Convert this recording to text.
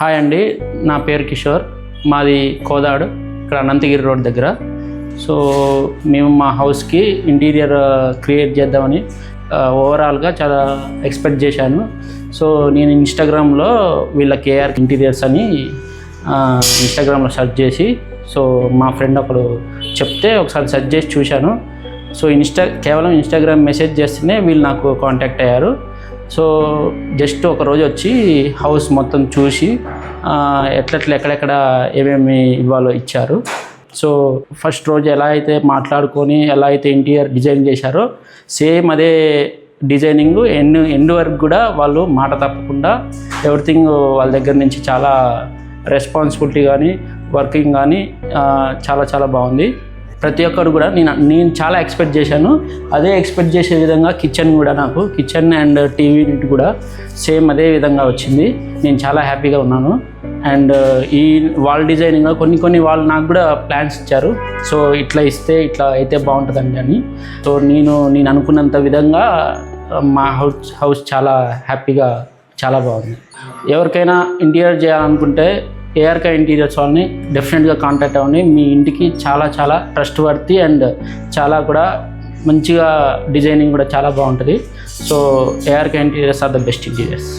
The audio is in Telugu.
హాయ్ అండి, నా పేరు కిషోర్. మాది కోదాడ్, ఇక్కడ అనంతగిరి రోడ్ దగ్గర. సో మేము మా హౌస్కి ఇంటీరియర్ క్రియేట్ చేద్దామని ఓవరాల్గా చాలా ఎక్స్పెక్ట్ చేశాను. సో నేను ఇన్స్టాగ్రామ్లో వీళ్ళ కేఆర్ ఇంటీరియర్స్ అని ఇన్స్టాగ్రామ్లో సెర్చ్ చేసి, సో మా ఫ్రెండ్ ఒకడు చెప్తే ఒకసారి సెర్చ్ చేసి చూశాను. సో కేవలం ఇన్స్టాగ్రామ్ మెసేజ్ చేస్తేనే వీళ్ళు నాకు కాంటాక్ట్ అయ్యారు. సో జస్ట్ ఒకరోజు వచ్చి హౌస్ మొత్తం చూసి ఎక్కడెక్కడ ఏమేమి ఇవ్వాలో ఇచ్చారు. సో ఫస్ట్ రోజు ఎలా అయితే మాట్లాడుకొని ఎలా అయితే ఇంటీరియర్ డిజైన్ చేశారో సేమ్ అదే డిజైనింగ్ ఎండ్ వరకు కూడా వాళ్ళు మాట తప్పకుండా ఎవ్రీథింగ్ వాళ్ళ దగ్గర నుంచి చాలా రెస్పాన్సిబిలిటీ కానీ వర్కింగ్ కానీ చాలా బాగుంది. ప్రతి ఒక్కరు కూడా నేను చాలా ఎక్స్పెక్ట్ చేశాను. అదే ఎక్స్పెక్ట్ చేసే విధంగా కిచెన్ కూడా నాకు కిచెన్ అండ్ టీవీ యూనిట్ కూడా సేమ్ అదే విధంగా వచ్చింది. నేను చాలా హ్యాపీగా ఉన్నాను. అండ్ ఈ వాల్ డిజైనింగ్లో కొన్ని వాళ్ళు నాకు కూడా ప్లాన్స్ ఇచ్చారు. సో ఇట్లా ఇస్తే ఇట్లా అయితే బాగుంటుందండి అని. సో నేను అనుకున్నంత విధంగా మా హౌస్ చాలా హ్యాపీగా చాలా బాగుంది. ఎవరికైనా ఇంటీరియర్ చేయాలనుకుంటే ఏఆర్కే ఇంటీరియర్స్ వాళ్ళని డెఫినెట్గా కాంటాక్ట్ అవ్వండి. మీ ఇంటికి చాలా ట్రస్ట్ వర్తి అండ్ చాలా కూడా మంచిగా డిజైనింగ్ కూడా చాలా బాగుంటుంది. So ARK interiors are the best interiors.